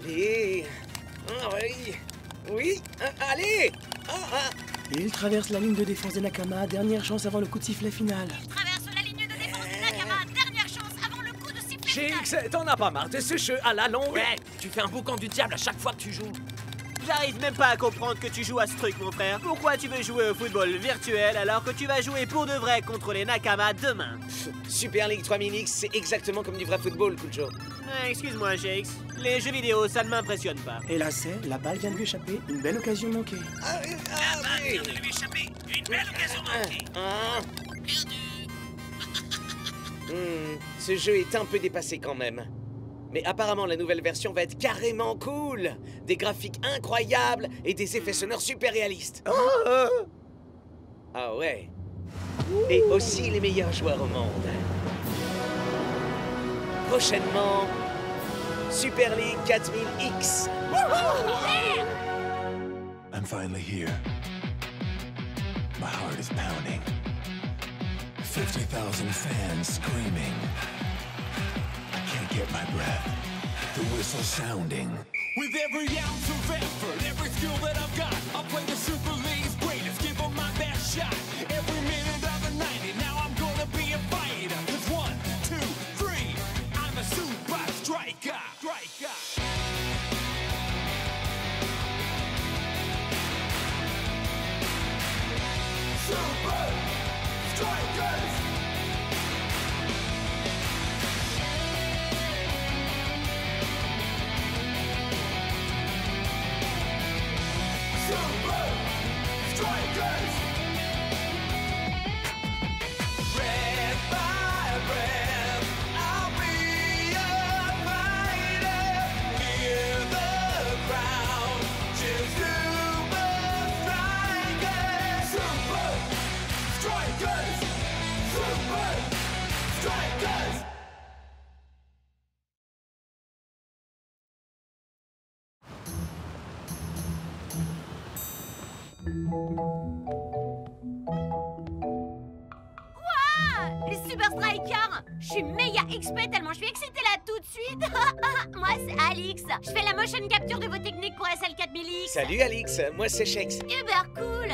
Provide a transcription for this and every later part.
Allez. Oui. Oui. Allez. Il traverse la ligne de défense des Nakama, dernière chance avant le coup de sifflet final. Il traverse la ligne de défense des Nakama, dernière chance avant le coup de sifflet final. GX, t'en as pas marre de ce jeu à la longue? Ouais, tu fais un boucan du diable à chaque fois que tu joues. J'arrive même pas à comprendre que tu joues à ce truc, mon frère. Pourquoi tu veux jouer au football virtuel alors que tu vas jouer pour de vrai contre les Nakama demain? Super League 3000X, c'est exactement comme du vrai football, Kujo. Excuse-moi, GX. Les jeux vidéo, ça ne m'impressionne pas. Et là c'est, la balle vient de lui échapper, une belle occasion manquée. La balle vient de lui échapper. Une belle occasion manquée. Ce jeu est un peu dépassé quand même. Mais apparemment, la nouvelle version va être carrément cool. Des graphiques incroyables et des effets sonores super réalistes. Ah ouais. Et aussi les meilleurs joueurs au monde. Prochainement, Super League 4000X. I'm finally here. My heart is pounding. 50,000 fans screaming. I can't get my breath. The whistle sounding. With every ounce of effort, every skill that I've got, I'll play the Super League's greatest, give them my best shot. Every minute of the 90, now I'm gonna be a fighter. 'Cause 1, 2, 3, I'm a super striker. Super Strikers! Super Strikers! Red by red, I'll be a fighter. Hear the crowd cheer Super Strikers! Super Strikers! Super Strikers! Ouah, les Super Strikers. Je suis méga XP tellement je suis excitée là tout de suite. Moi c'est Alix. Je fais la motion capture de vos techniques pour SL4000X. Salut Alix, moi c'est Shex. Uber cool.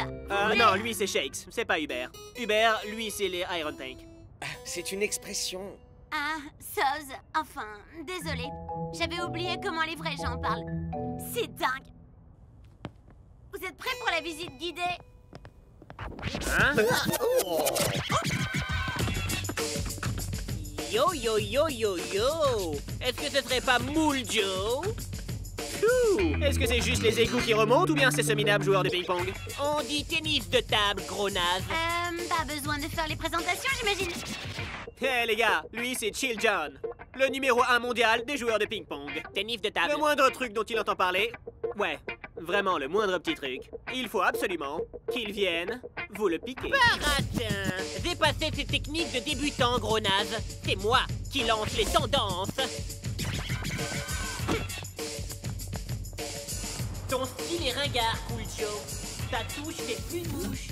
Non, lui c'est Shakes, c'est pas Hubert. Hubert, lui c'est les Iron Tank. C'est une expression. Ah, Soz. Enfin, désolé. J'avais oublié comment les vrais gens parlent. C'est dingue. Vous êtes prêts pour la visite guidée? Hein? Yo yo yo yo yo! Est-ce que ce serait pas Moule Joe? Est-ce que c'est juste les égouts qui remontent ou bien c'est ce minable joueur de ping-pong? On dit tennis de table, gros naze. Pas besoin de faire les présentations, j'imagine. Hé les gars, lui c'est Chill John, le numéro 1 mondial des joueurs de ping-pong. Tennis de table. Le moindre truc dont il entend parler, ouais, vraiment le moindre petit truc, il faut absolument qu'il vienne vous le piquer. Baratin! Dépassez ces techniques de débutant, gros naze. C'est moi qui lance les tendances. Ton style est ringard, Cool Joe. Ta touche fait plus mouche.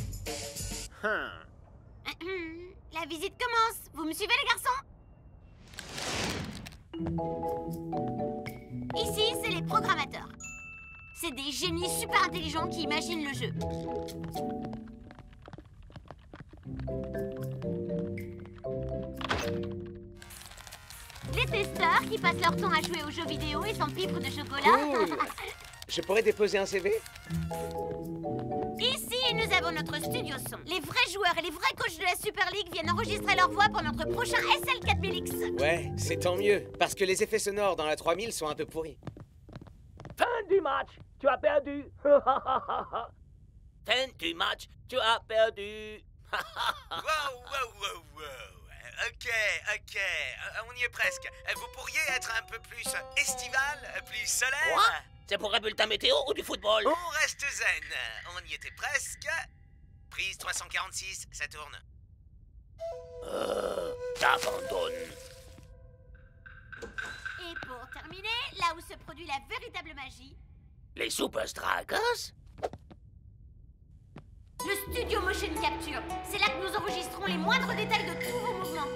La visite commence. Vous me suivez, les garçons? Ici, c'est les programmateurs. C'est des génies super intelligents qui imaginent le jeu. Les testeurs qui passent leur temps à jouer aux jeux vidéo et s'empiffrent de chocolat. Cool. Je pourrais déposer un CV? Ici, nous avons notre studio son. Les vrais joueurs et les vrais coachs de la Super League viennent enregistrer leur voix pour notre prochain SL4000X. Ouais, c'est tant mieux, parce que les effets sonores dans la 3000 sont un peu pourris. Fin du match, tu as perdu. Fin du match, tu as perdu. Wow. Ok. On y est presque. Vous pourriez être un peu plus estival, plus solaire? Quoi? C'est pour un bulletin météo ou du football? On reste zen. On y était presque. Prise 346, ça tourne. T'abandonnes. Et pour terminer, là où se produit la véritable magie, Les Super Strikers? le studio motion capture. C'est là que nous enregistrons les moindres détails de tous vos mouvements.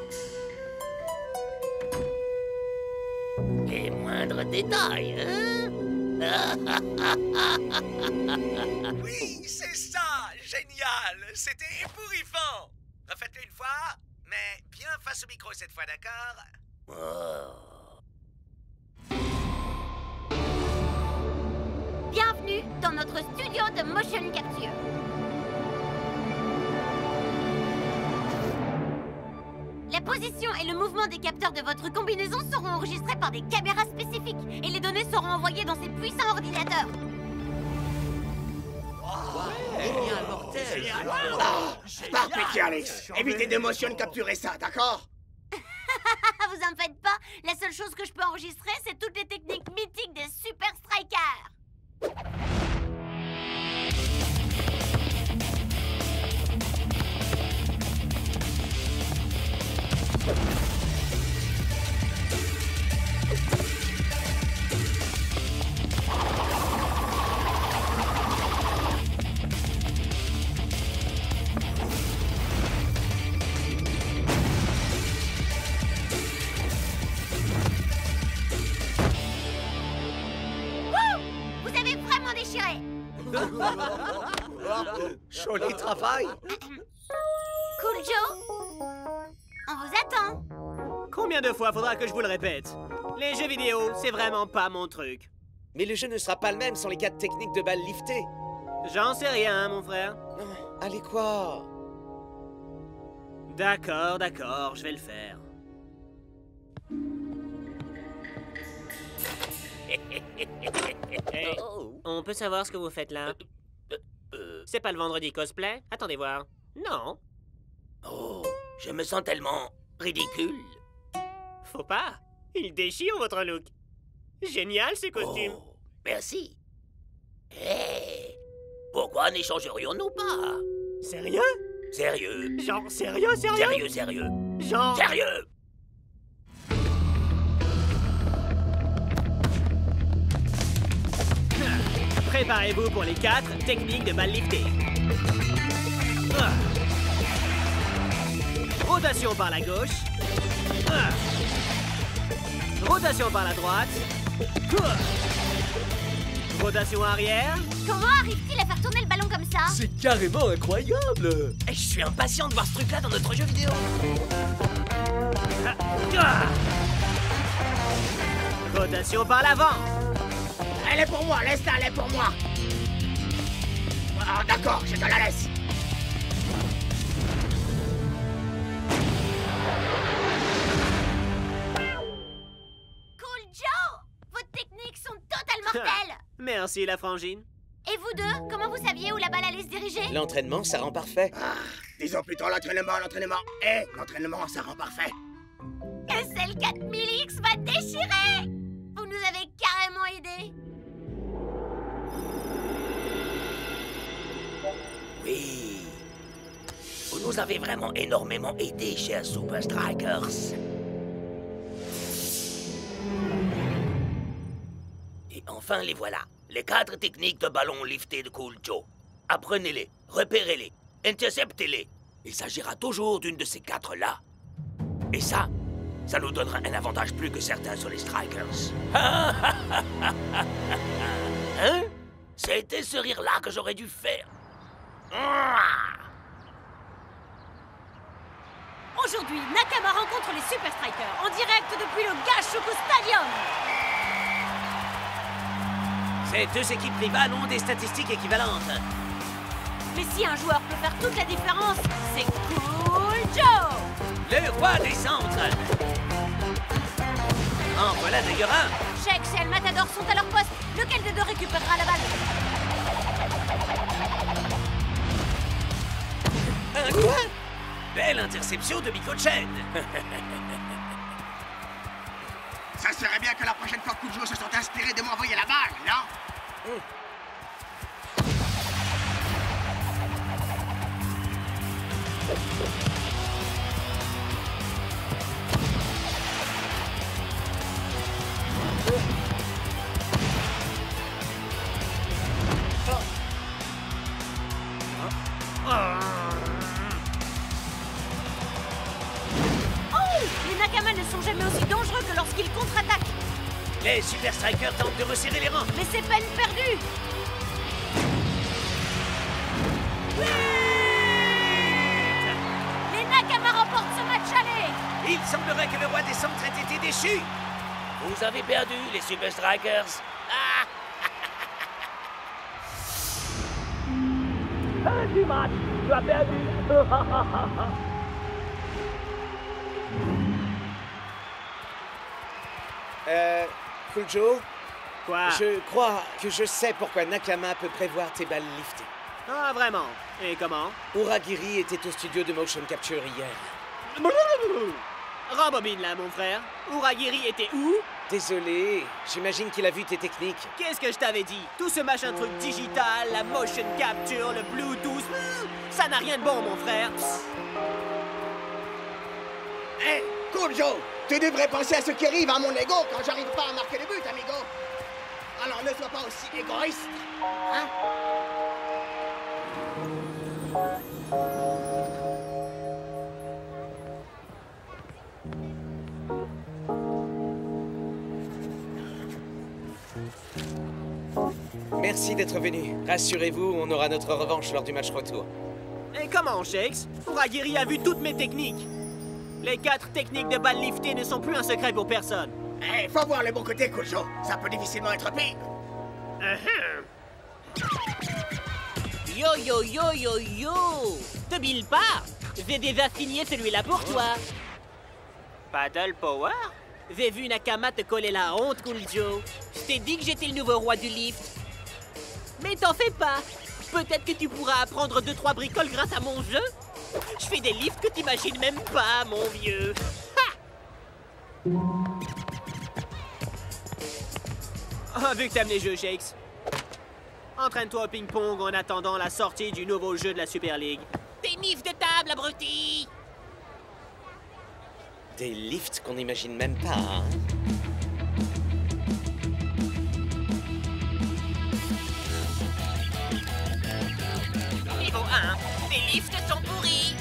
Les moindres détails, hein? Oui, c'est ça! Génial! C'était ébouriffant! Refaites-le une fois, mais bien face au micro cette fois, d'accord? Bienvenue dans notre studio de motion capture. La position et le mouvement des capteurs de votre combinaison seront enregistrés par des caméras spécifiques et les données seront envoyées dans ces puissants ordinateurs. Par pitié, Alex. Évitez de motion capturer ça, d'accord? Vous en faites pas, la seule chose que je peux enregistrer, c'est toutes les techniques mythiques des Super Strikers. Vous avez vraiment déchiré. Joli travail! Cool Joe, on vous attend. Combien de fois faudra que je vous le répète? Les jeux vidéo, c'est vraiment pas mon truc. Mais le jeu ne sera pas le même sans les 4 techniques de balles liftées. J'en sais rien, mon frère. Allez quoi? D'accord, d'accord, je vais le faire. Hey, on peut savoir ce que vous faites là? C'est pas le vendredi cosplay? Attendez voir. Non. Oh, je me sens tellement ridicule. Faut pas. Il déchire votre look. Génial ces costumes. Oh, merci. Hé, pourquoi n'échangerions-nous pas? Sérieux? Sérieux. Genre sérieux? Sérieux. Genre... Sérieux. Préparez-vous pour les 4 techniques de balles liftées. Rotation par la gauche. Rotation par la droite. Rotation arrière. Comment arrive-t-il à faire tourner le ballon comme ça? C'est carrément incroyable! Je suis impatient de voir ce truc-là dans notre jeu vidéo. Rotation par l'avant. Elle est pour moi, laisse-la, elle est pour moi. Ah, d'accord, je te la laisse. Cool Joe, vos techniques sont totalement mortelles. Merci la frangine. Et vous deux, comment vous saviez où la balle allait se diriger? L'entraînement, ça rend parfait. Disons plutôt l'entraînement. L'entraînement, ça rend parfait. SL 4000X va déchirer. Vous nous avez carrément aidés. Oui. Vous nous avez vraiment énormément aidés, chers Super Strikers. Et enfin, les voilà. Les 4 techniques de ballon lifté de Cool Joe. Apprenez-les, repérez-les, interceptez-les. Il s'agira toujours d'une de ces 4-là. Et ça nous donnera un avantage plus que certains sur les Strikers. Hein? C'était ce rire-là que j'aurais dû faire. Aujourd'hui, Nakama rencontre les Super Strikers en direct depuis le Gashoku Stadium. Ces 2 équipes rivales ont des statistiques équivalentes. Mais si un joueur peut faire toute la différence, c'est Cool Joe. Le roi des centres. En voilà d'ailleurs un. Shex et El Matador sont à leur poste. Lequel des deux récupérera la balle? Un quoi? Belle interception de Miko-chan. Ça serait bien que la prochaine fois que Cool Joe se soit inspiré de m'envoyer la balle, non? Oh! Les Nakama ne sont jamais aussi dangereux que lorsqu'ils contre-attaquent. Les Super Strikers tentent de resserrer les rangs. Mais c'est peine perdue. Les Nakama remportent ce match aller. Il semblerait que le roi des centres ait été déchu. Vous avez perdu, les Super Strikers. Ah! Fin du match, tu as perdu. Cool Joe, Quoi? je crois que je sais pourquoi Nakama peut prévoir tes balles liftées. Ah, vraiment? Et comment? Uragiri était au studio de motion capture hier. Rembobine là, mon frère. Uragiri était où? Désolé, j'imagine qu'il a vu tes techniques. Qu'est-ce que je t'avais dit? Tout ce machin truc digital, la motion capture, le Bluetooth, ça n'a rien de bon, mon frère. Hé, Cool Joe, tu devrais penser à ce qui arrive à mon ego quand j'arrive pas à marquer le but, amigo. Alors ne sois pas aussi égoïste, hein? Merci d'être venu. Rassurez-vous, on aura notre revanche lors du match retour. Et comment, Shakes? Uragiri a vu toutes mes techniques. Les 4 techniques de balles liftées ne sont plus un secret pour personne. Hé, faut voir le bon côté, Cool Joe. Ça peut difficilement être pire. Yo yo yo yo yo! Te bile pas! J'ai déjà signé celui-là pour toi. Paddle Power? J'ai vu Nakama te coller la honte, Cool Joe. Je t'ai dit que j'étais le nouveau roi du lift. Mais t'en fais pas. Peut-être que tu pourras apprendre 2-3 bricoles grâce à mon jeu. Je fais des lifts que t'imagines même pas, mon vieux. Ha! Ah, vu que t'aimes les jeux, Shakes. Entraîne-toi au ping-pong en attendant la sortie du nouveau jeu de la Super League. Tennis de table, abruti! Des lifts qu'on n'imagine même pas, hein? Niveau 1, les lifts sont pourris.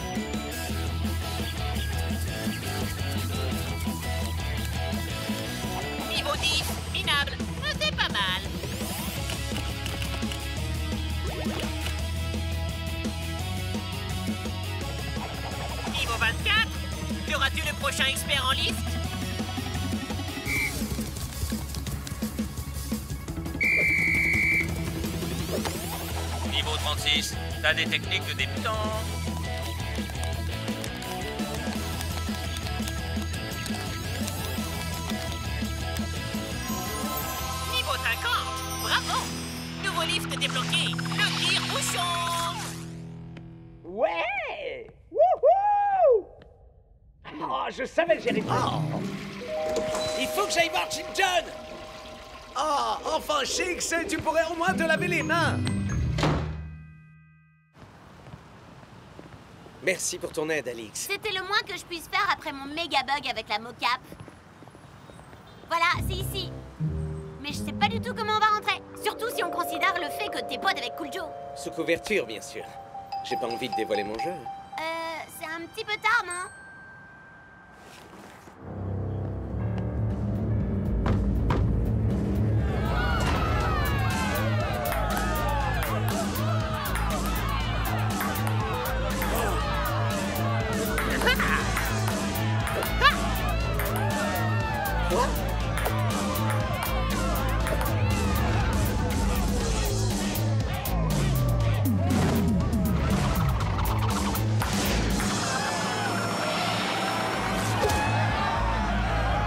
Niveau 10, minable. C'est pas mal. Niveau 24, seras-tu le prochain expert en lift? Niveau 36, t'as des techniques de débutant. Niveau 50, bravo! Nouveau lift débloqué, le tire-bouchon! Ouais! Wouhou! Oh, je savais que j'y arriverais. Il faut que j'aille voir Jim John! Oh, enfin, Shakes, tu pourrais au moins te laver les mains! Merci pour ton aide, Alix. C'était le moins que je puisse faire après mon méga bug avec la mocap. Voilà, c'est ici. Mais je sais pas du tout comment on va rentrer. Surtout si on considère le fait que t'es pote avec Cool Joe. Sous couverture, bien sûr. J'ai pas envie de dévoiler mon jeu. C'est un petit peu tard, non?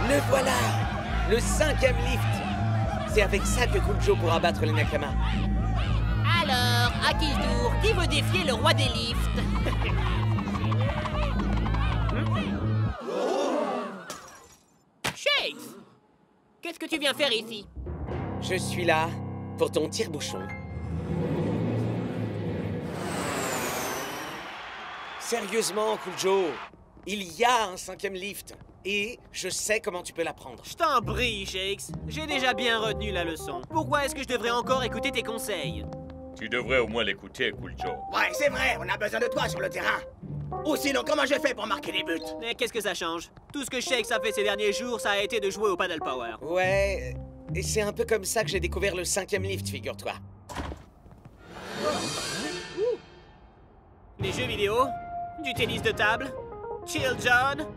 Le voilà! Le 5e lift! C'est avec ça que Cool Joe pourra battre les Nakama. Alors, à qui le tour? Qui veut défier le roi des lifts? Shakes! Qu'est-ce que tu viens faire ici? Je suis là pour ton tire-bouchon. Sérieusement, Cool Joe, il y a un 5e lift. Et je sais comment tu peux l'apprendre. Je t'en prie, Shakes. J'ai déjà bien retenu la leçon. Pourquoi est-ce que je devrais encore écouter tes conseils? Tu devrais au moins l'écouter, Cool Joe. Ouais, c'est vrai, on a besoin de toi sur le terrain. Ou sinon, comment je fais pour marquer des buts? Mais qu'est-ce que ça change? Tout ce que Shakes a fait ces derniers jours, ça a été de jouer au paddle power. Ouais, et c'est un peu comme ça que j'ai découvert le 5e lift, figure-toi. Des jeux vidéo, du tennis de table, Chill John.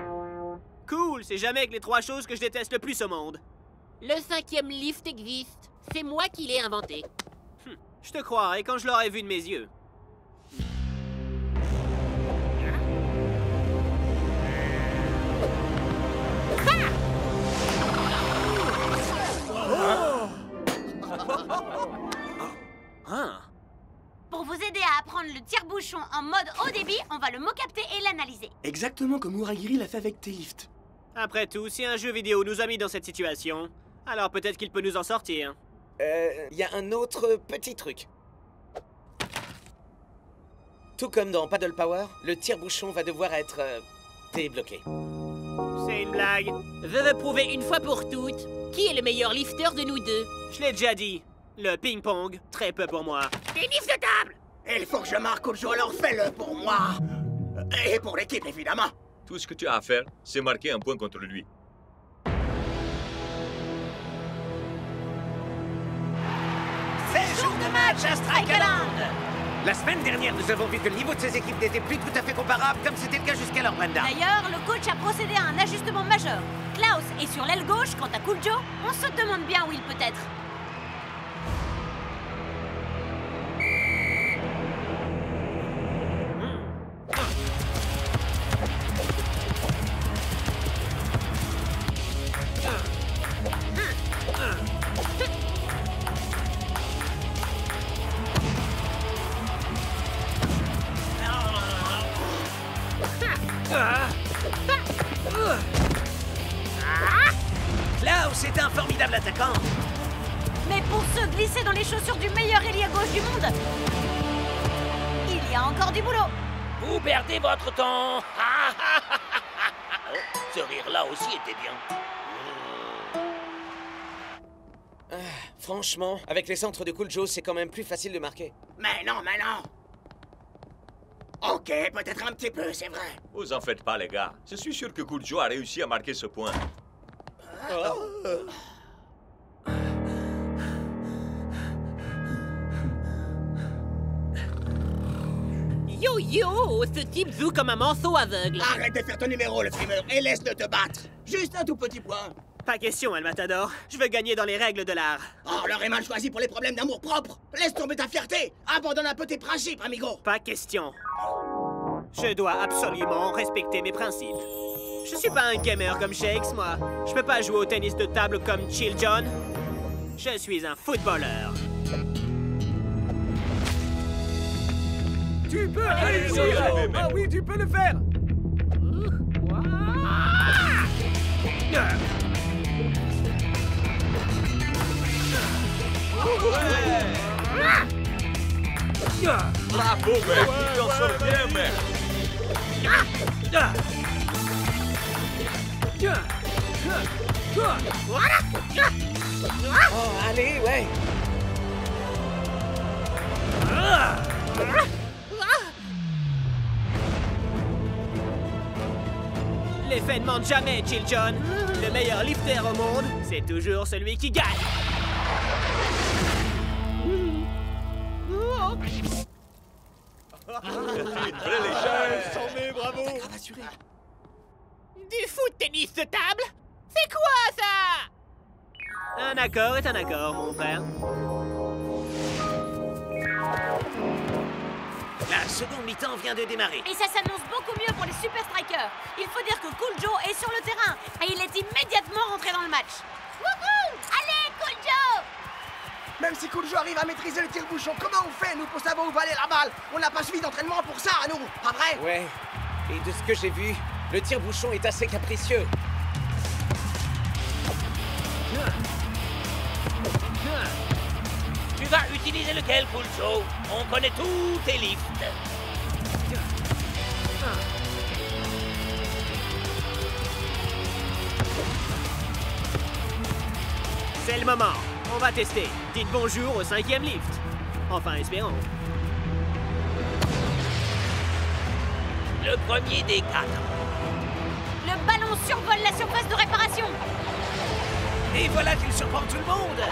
Cool, c'est jamais que les 3 choses que je déteste le plus au monde. Le 5e lift existe. C'est moi qui l'ai inventé. Je te croirais quand je l'aurais vu de mes yeux. Ah. Pour vous aider à apprendre le tire-bouchon en mode haut débit, on va le mot-capter et l'analyser. Exactement comme Uragiri l'a fait avec tes lifts. Après tout, si un jeu vidéo nous a mis dans cette situation, alors peut-être qu'il peut nous en sortir. Il y a un autre petit truc. Tout comme dans Paddle Power, le tire-bouchon va devoir être débloqué. C'est une blague. Veux prouver une fois pour toutes qui est le meilleur lifter de nous deux. Je l'ai déjà dit. Le ping-pong, très peu pour moi. Tennis de table! Il faut que je marque Cooljo, alors fais-le pour moi. Et pour l'équipe, évidemment. Tout ce que tu as à faire, c'est marquer un point contre lui. C'est jour de match à Strikeland! La semaine dernière, nous avons vu que le niveau de ces équipes n'était plus tout à fait comparable, comme c'était le cas jusqu'alors, Brenda. D'ailleurs, le coach a procédé à un ajustement majeur. Klaus est sur l'aile gauche, quant à Cooljo, on se demande bien où il peut être. Klaus est un formidable attaquant. Mais pour se glisser dans les chaussures du meilleur ailier gauche du monde, il y a encore du boulot. Vous perdez votre temps. Oh, ce rire-là aussi était bien. Franchement, avec les centres de Cooljo, c'est quand même plus facile de marquer. Mais non, mais non. Ok, peut-être un petit peu, c'est vrai. Vous en faites pas, les gars. Je suis sûr que Cooljo a réussi à marquer ce point. Yo yo, ce type joue comme un manceau aveugle. Arrête de faire ton numéro, le primeur, et laisse-le te battre. Juste un tout petit point. Pas question, El Matador. Je veux gagner dans les règles de l'art. Oh, l'heure est mal choisie pour les problèmes d'amour propre. Laisse tomber ta fierté. Abandonne un peu tes principes, amigo. Pas question. Je dois absolument respecter mes principes. Je suis pas un gamer comme Shakes, moi. Je peux pas jouer au tennis de table comme Chill John. Je suis un footballeur. Tu peux aller, Cooljo! Ah oui, tu peux le faire! Bravo, mec! Tu t'en sors bien, mec! Oh, allez, ouais! Les faits ne mentent jamais, Chill John. Le meilleur lifter au monde, c'est toujours celui qui gagne. Une vraie légende! Bravo! Du foot tennis de table? C'est quoi ça? Un accord est un accord, mon frère. La seconde mi-temps vient de démarrer. Et ça s'annonce beaucoup mieux pour les Super Strikers. Il faut dire que Cooljo est sur le terrain et il est immédiatement rentré dans le match. Wouhou! Allez, Cooljo! Même si Cooljo arrive à maîtriser le tire-bouchon, comment on fait, nous, pour savoir où va aller la balle? On n'a pas suivi d'entraînement pour ça, à nous, pas vrai? Ouais. Et de ce que j'ai vu, le tire-bouchon est assez capricieux. Tu vas utiliser lequel, Cooljo? On connaît tous tes lifts. C'est le moment. On va tester. Dites bonjour au 5e lift. Enfin, espérons. Le premier des 4. Le ballon survole la surface de réparation. Et voilà qu'il surprend tout le monde.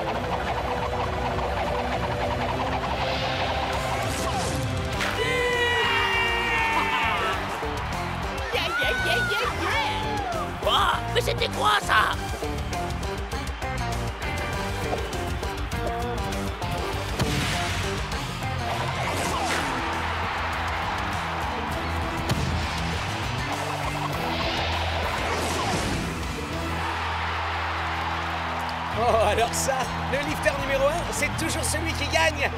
Quoi? Mais c'était quoi, ça? Oh, alors ça, le lifter numéro 1, c'est toujours celui qui gagne.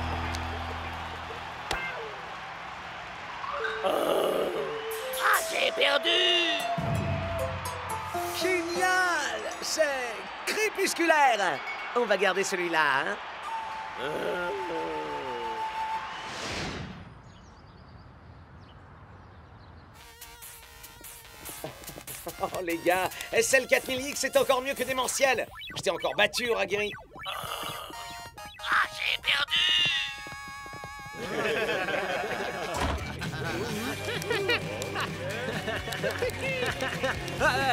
Ah, j'ai perdu! Génial! C'est crépusculaire. On va garder celui-là, hein? Oh, les gars, SL 4000X, c'est encore mieux que démentiel. Je t'ai encore battu, Ragiri. Ah, j'ai perdu!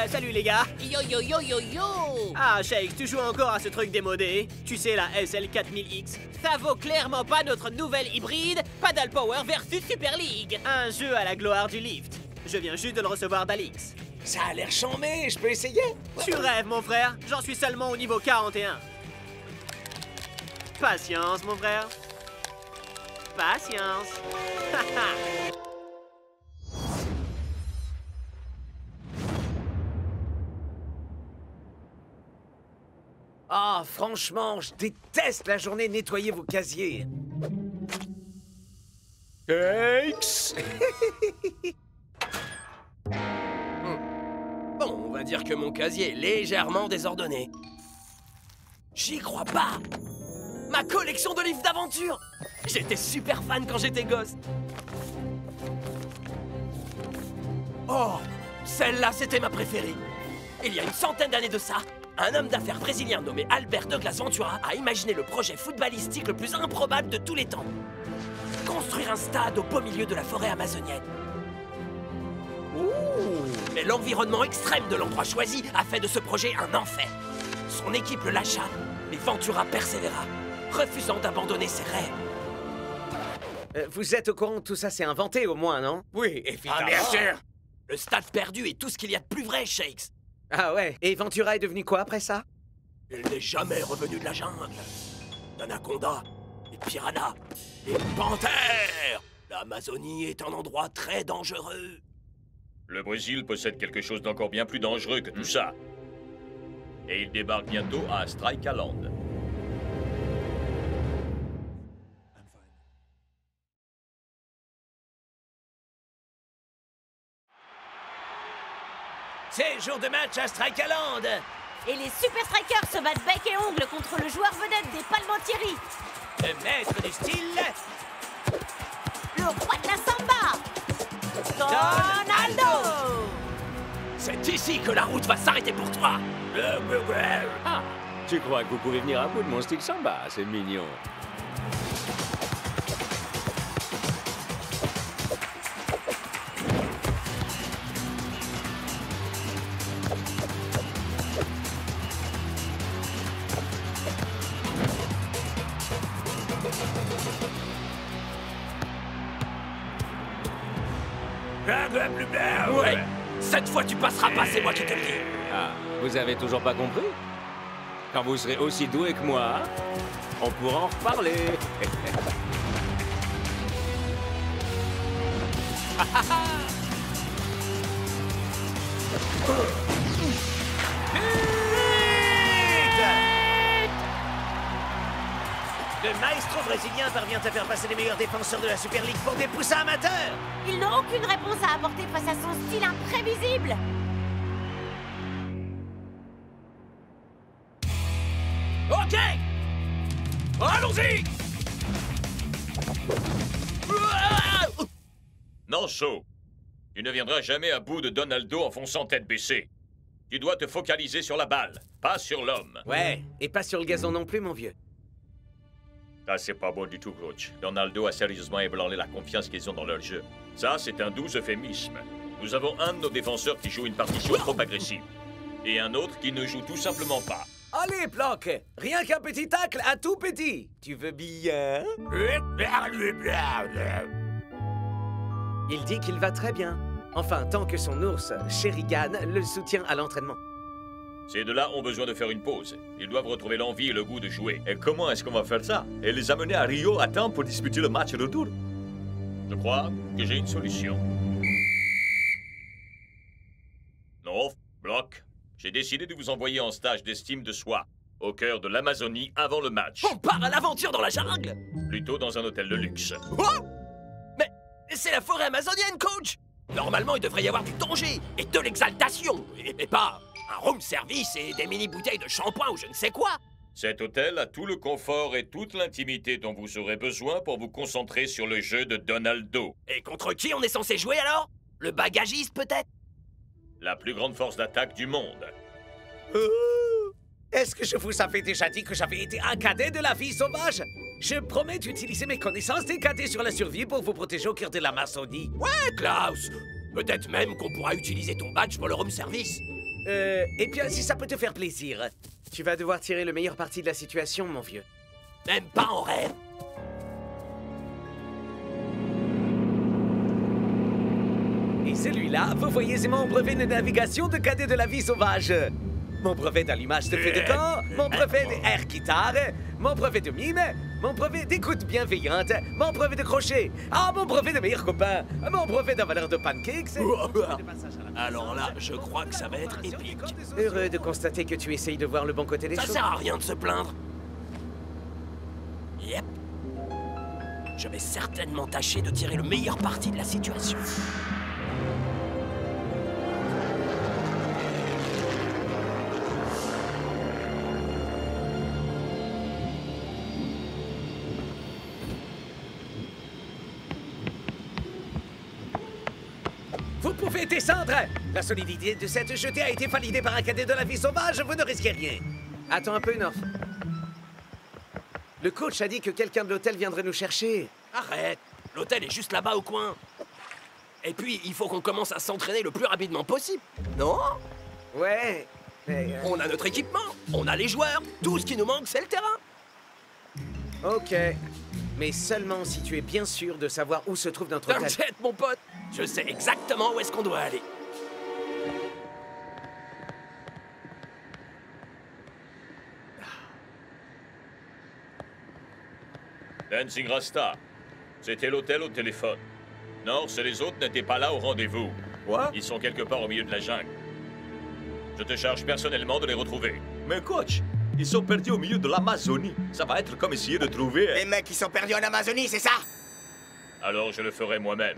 Salut les gars. Yo yo yo yo yo. Ah, Shake, tu joues encore à ce truc démodé? Tu sais, la SL 4000X. Ça vaut clairement pas notre nouvelle hybride Paddle Power versus Super League. Un jeu à la gloire du lift. Je viens juste de le recevoir d'Alix. Ça a l'air chambé, je peux essayer? Tu rêves, mon frère. J'en suis seulement au niveau 41. Patience, mon frère. Patience. Ah, franchement, je déteste la journée de nettoyer vos casiers. Cakes. Bon, on va dire que mon casier est légèrement désordonné. J'y crois pas! Ma collection de livres d'aventure! J'étais super fan quand j'étais gosse. Oh, celle-là, c'était ma préférée. Il y a une centaine d'années de ça, un homme d'affaires brésilien nommé Albert Douglas Ventura a imaginé le projet footballistique le plus improbable de tous les temps. Construire un stade au beau milieu de la forêt amazonienne. Mais l'environnement extrême de l'endroit choisi a fait de ce projet un enfer. Son équipe le lâcha, mais Ventura persévéra, refusant d'abandonner ses rêves. Vous êtes au courant que tout ça s'est inventé, au moins, non? Oui, évidemment. Ah, bien sûr! Le stade perdu est tout ce qu'il y a de plus vrai, Shakes. Ah ouais? Et Ventura est devenu quoi après ça? Il n'est jamais revenu de la jungle. D'anacondas, des piranhas, des panthères. L'Amazonie est un endroit très dangereux. Le Brésil possède quelque chose d'encore bien plus dangereux que tout ça. Et il débarque bientôt à Strikaland. C'est jour de match à Strikaland. Et les Super Strikers se battent bec et ongle contre le joueur vedette des Palmentieri. Le maître du style. Le roi de la samba. Donaldo. C'est ici que la route va s'arrêter pour toi. Ah, tu crois que vous pouvez venir à bout de mon style samba? C'est mignon. Ouais. Cette fois, tu passeras pas, c'est moi qui te le dis. Ah, vous avez toujours pas compris? Quand vous serez aussi doué que moi, on pourra en reparler. Le maestro brésilien parvient à faire passer les meilleurs défenseurs de la Super League pour des poussins amateurs. Il n'a aucune réponse à apporter face à son style imprévisible. Ok! Allons-y! Non, So. Tu ne viendras jamais à bout de Donaldo en fonçant tête baissée. Tu dois te focaliser sur la balle, pas sur l'homme. Ouais, et pas sur le gazon non plus, mon vieux. Ça, c'est pas bon du tout, coach. Donaldo a sérieusement ébranlé la confiance qu'ils ont dans leur jeu. Ça, c'est un doux euphémisme. Nous avons un de nos défenseurs qui joue une partition trop agressive. Et un autre qui ne joue tout simplement pas. Allez, Planck! Rien qu'un petit tacle, un tout petit! Tu veux bien? Il dit qu'il va très bien. Enfin, tant que son ours, Sherigan, le soutient à l'entraînement. Ces deux-là ont besoin de faire une pause. Ils doivent retrouver l'envie et le goût de jouer. Et comment est-ce qu'on va faire ça? Et les amener à Rio à temps pour disputer le match retour? Je crois que j'ai une solution. North, Block, j'ai décidé de vous envoyer en stage d'estime de soi, au cœur de l'Amazonie avant le match. On part à l'aventure dans la jungle? Plutôt dans un hôtel de luxe. Oh! Mais c'est la forêt amazonienne, coach! Normalement, il devrait y avoir du danger et de l'exaltation, et pas un room service et des mini-bouteilles de shampoing ou je ne sais quoi. Cet hôtel a tout le confort et toute l'intimité dont vous aurez besoin pour vous concentrer sur le jeu de Donaldo. Et contre qui on est censé jouer alors? Le bagagiste peut-être? La plus grande force d'attaque du monde. Est-ce que je vous avais déjà dit que j'avais été un cadet de la vie sauvage? Je promets d'utiliser mes connaissances des cadets sur la survie pour vous protéger au cœur de l'Amazonie. Ouais, Klaus! Peut-être même qu'on pourra utiliser ton badge pour le room service. Et bien, si ça peut te faire plaisir, tu vas devoir tirer le meilleur parti de la situation, mon vieux. Même pas en rêve. Et celui-là, vous voyez, c'est mon brevet de navigation de cadet de la vie sauvage. Mon brevet d'allumage de feu de camp, mon brevet d'air guitare, mon brevet de mime, mon brevet d'écoute bienveillante, mon brevet de crochet, mon brevet de meilleur copain, mon brevet d'avaleur de pancakes. Alors là, je crois que ça va être épique. Heureux de constater que tu essayes de voir le bon côté des choses. Ça sert à rien de se plaindre. Yep. Je vais certainement tâcher de tirer le meilleur parti de la situation. Vous pouvez descendre! La solidité de cette jetée a été validée par un cadet de la vie sauvage, vous ne risquez rien. Attends un peu, North. Le coach a dit que quelqu'un de l'hôtel viendrait nous chercher. Arrête! L'hôtel est juste là-bas au coin. Et puis, il faut qu'on commence à s'entraîner le plus rapidement possible, non? Ouais, mais... On a notre équipement, on a les joueurs, tout ce qui nous manque, c'est le terrain. Ok, mais seulement si tu es bien sûr de savoir où se trouve notre hôtel. T'inquiète, mon pote, je sais exactement où est-ce qu'on doit aller. Dancing Rasta, c'était l'hôtel au téléphone. North et les autres n'étaient pas là au rendez-vous. Quoi? Ils sont quelque part au milieu de la jungle. Je te charge personnellement de les retrouver. Mais coach, ils sont perdus au milieu de l'Amazonie. Ça va être comme essayer de trouver... Les mecs qui sont perdus en Amazonie, c'est ça? Alors je le ferai moi-même.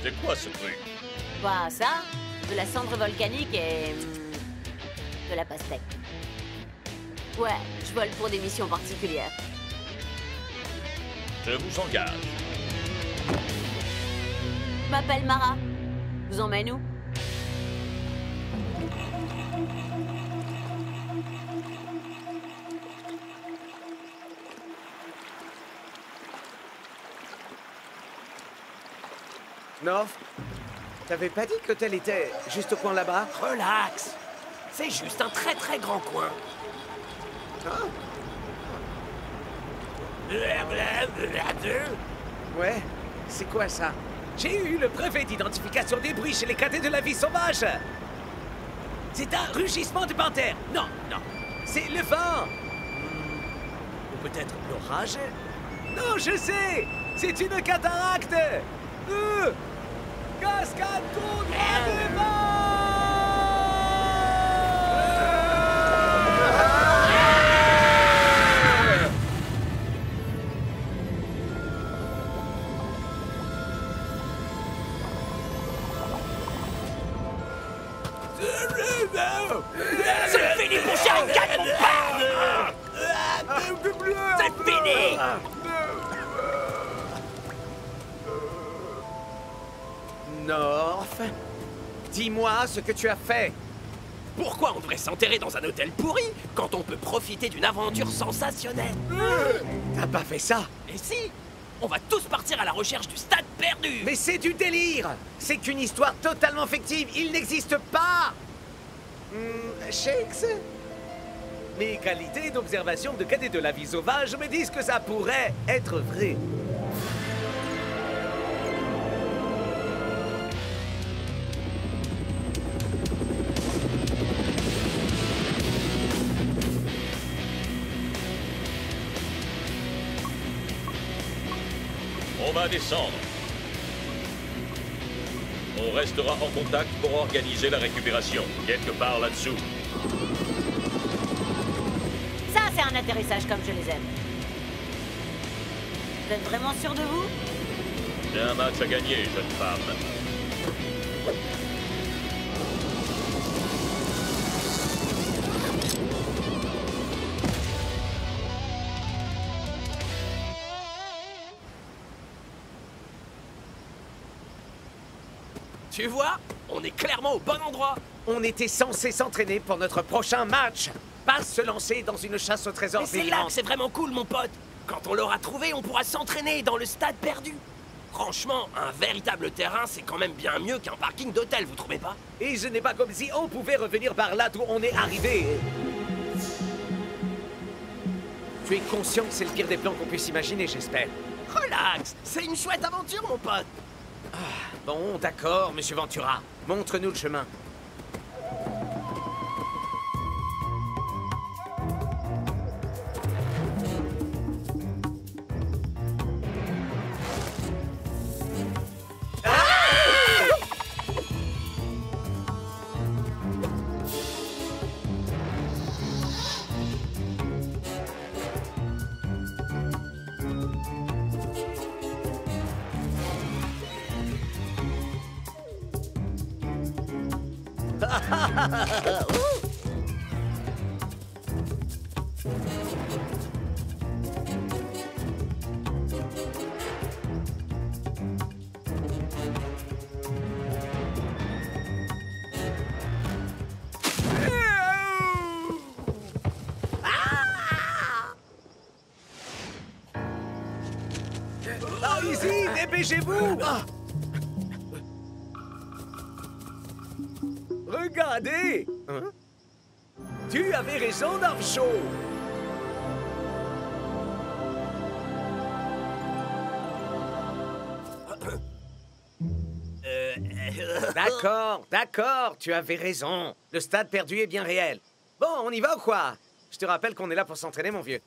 C'est quoi ce truc? Quoi, ça? De la cendre volcanique et... de la pastèque. Ouais, je vole pour des missions particulières. Je vous engage. Je m'appelle Mara. Vous emmène où? North, t'avais pas dit que l'hôtel était juste au coin là-bas? Relax. C'est juste un très très grand coin. Ah. Ouais, c'est quoi ça? J'ai eu le brevet d'identification des bruits chez les cadets de la vie sauvage. C'est un rugissement de panthère. Non, non, c'est le vent. Ou peut-être l'orage? Non, je sais, c'est une cataracte. Cascade contre le vent. C'est fini pour Sheridan, mon père! C'est fini! North, Dis-moi ce que tu as fait. Pourquoi on devrait s'enterrer dans un hôtel pourri quand on peut profiter d'une aventure sensationnelle? T'as pas fait ça? Et si? On va tous partir à la recherche du stade perdu. Mais c'est du délire. C'est qu'une histoire totalement fictive. Il n'existe pas. Shakes? Mes qualités d'observation de cadet de la vie sauvage me disent que ça pourrait être vrai. On va descendre. On restera en contact pour organiser la récupération, quelque part là-dessous. Ça, c'est un atterrissage comme je les aime. Vous êtes vraiment sûr de vous? J'ai un match à gagner, jeune femme. Tu vois? On est clairement au bon endroit. On était censé s'entraîner pour notre prochain match. Pas se lancer dans une chasse au trésor. Mais c'est là que c'est vraiment cool, mon pote. Quand on l'aura trouvé, on pourra s'entraîner dans le stade perdu. Franchement, un véritable terrain, c'est quand même bien mieux qu'un parking d'hôtel, vous trouvez pas? Et ce n'est pas comme si on pouvait revenir par là d'où on est arrivé. Tu es conscient que c'est le pire des plans qu'on puisse imaginer, j'espère. Relax, c'est une chouette aventure, mon pote. Bon, d'accord, monsieur Ventura. Montre-nous le chemin. Ici, dépêchez-vous! Regardez! Hein? Tu avais raison, Darfshaw! D'accord, tu avais raison. Le stade perdu est bien réel. Bon, on y va ou quoi? Je te rappelle qu'on est là pour s'entraîner, mon vieux.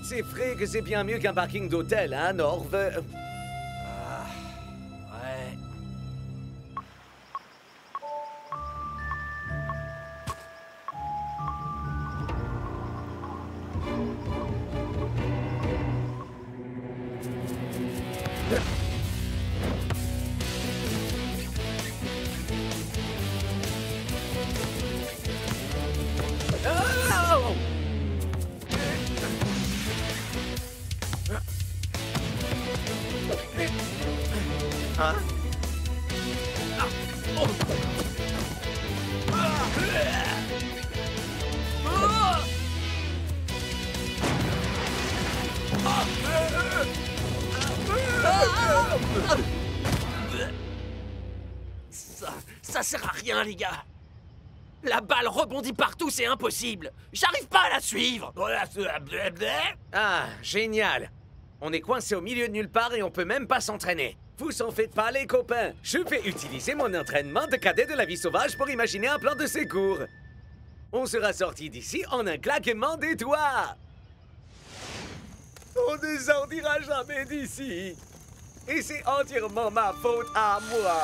C'est vrai que c'est bien mieux qu'un parking d'hôtel, hein, Norv? Ouais. Hein? Ça sert à rien, les gars. La balle rebondit partout, c'est impossible. J'arrive pas à la suivre. Ah, génial. On est coincé au milieu de nulle part et on peut même pas s'entraîner. Vous en faites pas, les copains. Je vais utiliser mon entraînement de cadet de la vie sauvage pour imaginer un plan de secours. On sera sorti d'ici en un claquement des doigts. On ne sortira jamais d'ici. Et c'est entièrement ma faute à moi.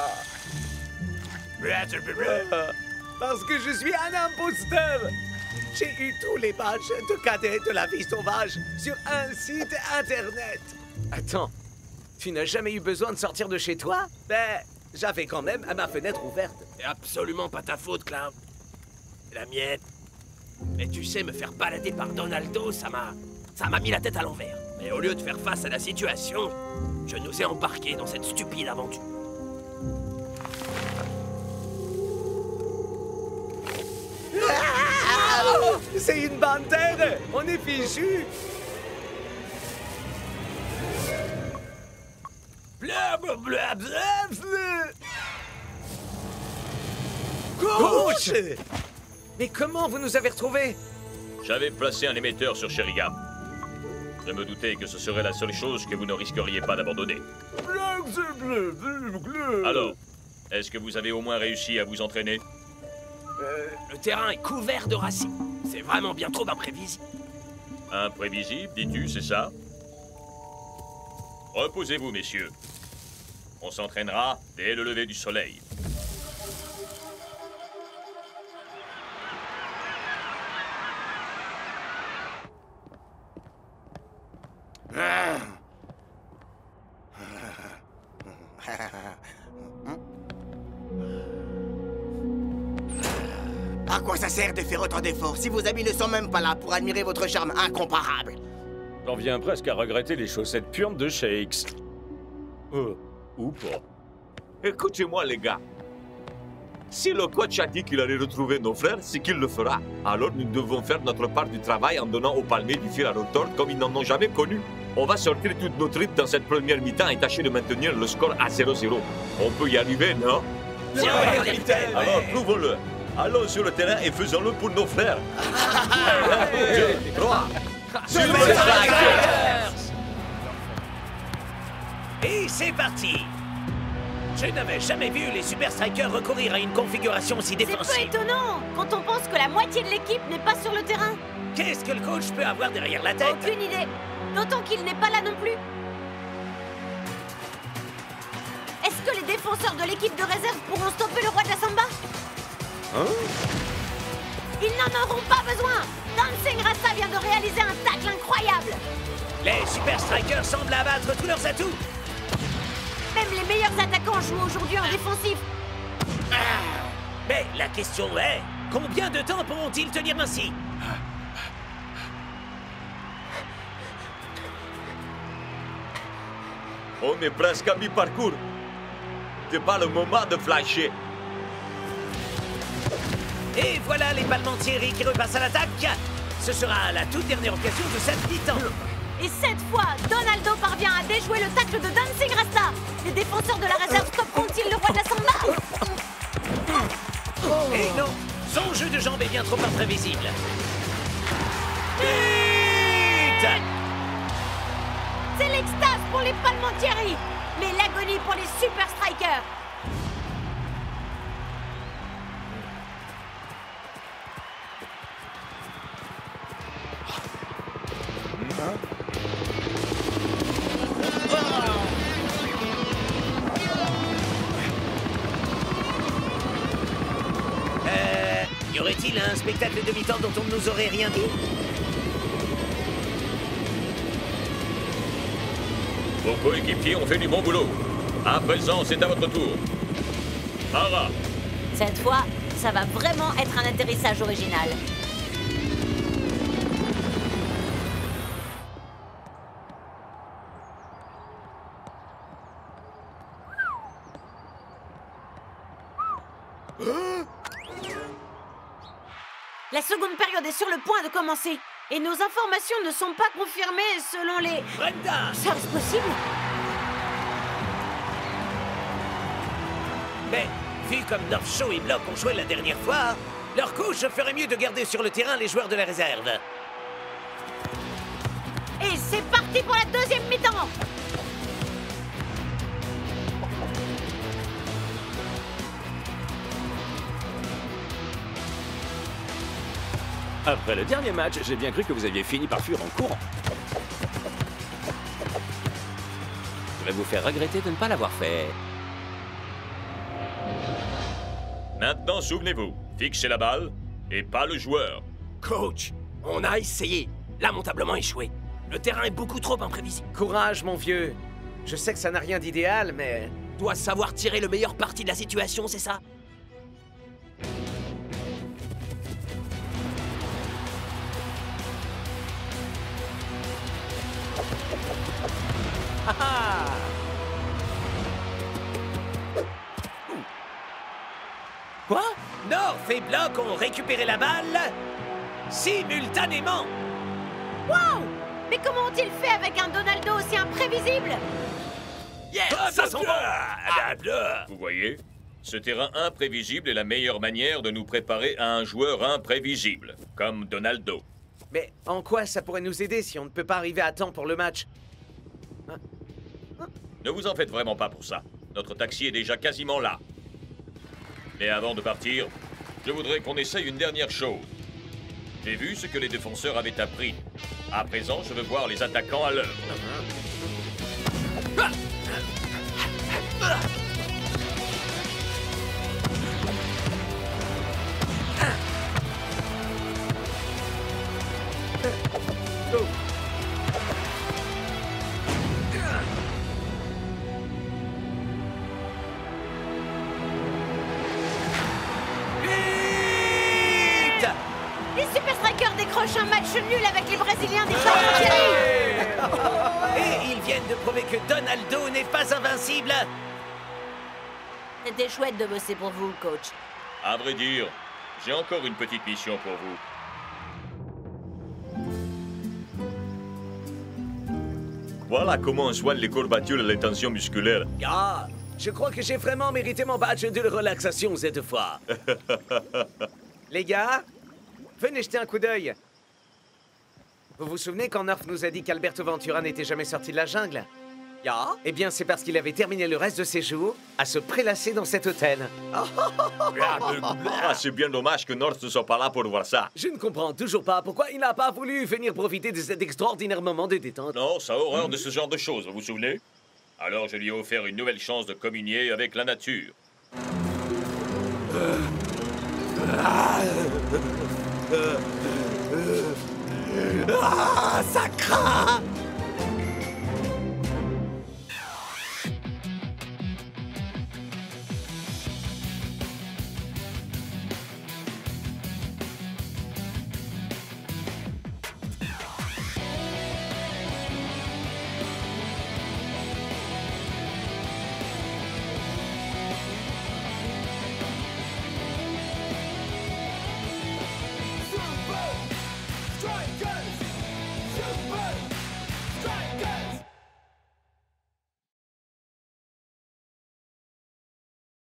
Parce que je suis un imposteur. J'ai eu tous les badges de cadet de la vie sauvage sur un site internet. Attends, tu n'as jamais eu besoin de sortir de chez toi? Ben, J'avais quand même ma fenêtre ouverte. C'est absolument pas ta faute, Cloud. C'est la mienne. Mais tu sais, me faire balader par Donaldo, ça m'a mis la tête à l'envers. Mais au lieu de faire face à la situation, je nous ai embarqués dans cette stupide aventure. C'est une bannière! On est fichu! Coach! Mais comment vous nous avez retrouvés? J'avais placé un émetteur sur Sheringham. Je me doutais que ce serait la seule chose que vous ne risqueriez pas d'abandonner. Alors, est-ce que vous avez au moins réussi à vous entraîner? Le terrain est couvert de racines. C'est vraiment bien trop imprévisible. Imprévisible, dis-tu, c'est ça? Reposez-vous, messieurs. On s'entraînera dès le lever du soleil. À quoi ça sert de faire autant d'efforts si vos amis ne sont même pas là pour admirer votre charme incomparable? J'en viens presque à regretter les chaussettes puantes de Shakes. Ou pas. Écoutez-moi, les gars. Si le coach a dit qu'il allait retrouver nos frères, c'est qu'il le fera. Alors nous devons faire notre part du travail en donnant aux palmiers du fil à retordre comme ils n'en ont jamais connu. On va sortir toute notre tripes dans cette première mi-temps et tâcher de maintenir le score à 0-0. On peut y arriver, non? Alors, prouvons-le. Allons sur le terrain et faisons-le pour nos frères. 1, 2, 3. Sur le Strikers! Et c'est parti! Je n'avais jamais vu les Super Strikers recourir à une configuration aussi défensive. C'est peu étonnant quand on pense que la moitié de l'équipe n'est pas sur le terrain. Qu'est-ce que le coach peut avoir derrière la tête? Aucune idée. D'autant qu'il n'est pas là non plus. Est-ce que les défenseurs de l'équipe de réserve pourront stopper le roi de la samba? Ils n'en auront pas besoin. Dancing Rasta vient de réaliser un tacle incroyable. Les Super Strikers semblent abattre tous leurs atouts. Même les meilleurs attaquants jouent aujourd'hui en défensif. Mais la question est, combien de temps pourront-ils tenir ainsi? On est presque à mi-parcours. C'est pas le moment de flasher. Et voilà les Palmentieri qui repassent à l'attaque. Ce sera la toute dernière occasion de cette mi-temps. Et cette fois, Donaldo parvient à déjouer le tacle de Dancing Rasta. Les défenseurs de la réserve stopperont-ils le roi de la samba? Et non, son jeu de jambes est bien trop imprévisible. C'est l'extase pour les Palmentieri, mais l'agonie pour les Super Strikers. Y aurait-il un spectacle de mi-temps dont on ne nous aurait rien dit? Vos coéquipiers ont fait du bon boulot. À présent, c'est à votre tour. Ara. Cette fois, ça va vraiment être un atterrissage original. La seconde période est sur le point de commencer. Et nos informations ne sont pas confirmées selon les... Brenda! Serait-ce possible? Mais, vu comme North Show et Block ont joué la dernière fois, leur coach ferait mieux de garder sur le terrain les joueurs de la réserve. Et c'est parti pour la deuxième mi-temps! Après le dernier match, j'ai bien cru que vous aviez fini par fuir en courant. Je vais vous faire regretter de ne pas l'avoir fait. Maintenant, souvenez-vous, fixez la balle et pas le joueur. Coach, on a essayé, lamentablement échoué. Le terrain est beaucoup trop imprévisible. Courage, mon vieux. Je sais que ça n'a rien d'idéal, mais doit savoir tirer le meilleur parti de la situation, c'est ça? Quoi? North et Block ont récupéré la balle simultanément. Wow! Mais comment ont-ils fait avec un Donaldo aussi imprévisible? Ça s'en va! Vous voyez? Ce terrain imprévisible est la meilleure manière de nous préparer à un joueur imprévisible, comme Donaldo. Mais en quoi ça pourrait nous aider si on ne peut pas arriver à temps pour le match? Ne vous en faites vraiment pas pour ça. Notre taxi est déjà quasiment là. Mais avant de partir, je voudrais qu'on essaye une dernière chose. J'ai vu ce que les défenseurs avaient appris. À présent, je veux voir les attaquants à l'œuvre. Les Super Strikers décrochent un match nul avec les Brésiliens des Thierry. Et ils viennent de prouver que Donaldo n'est pas invincible. C'était chouette de bosser pour vous, coach. À vrai dire, j'ai encore une petite mission pour vous. Voilà comment on soigne les courbatures et les tensions musculaires. Ah, je crois que j'ai vraiment mérité mon badge de relaxation cette fois. Les gars, venez jeter un coup d'œil. Vous vous souvenez quand North nous a dit qu'Alberto Ventura n'était jamais sorti de la jungle? Eh bien, c'est parce qu'il avait terminé le reste de ses jours à se prélasser dans cet hôtel. Ah, c'est bien dommage que North ne soit pas là pour voir ça. Je ne comprends toujours pas pourquoi il n'a pas voulu venir profiter de cet extraordinaire moment de détente. Non, ça a horreur de ce genre de choses, vous vous souvenez? Alors je lui ai offert une nouvelle chance de communier avec la nature. Ça craint! Strikers! Super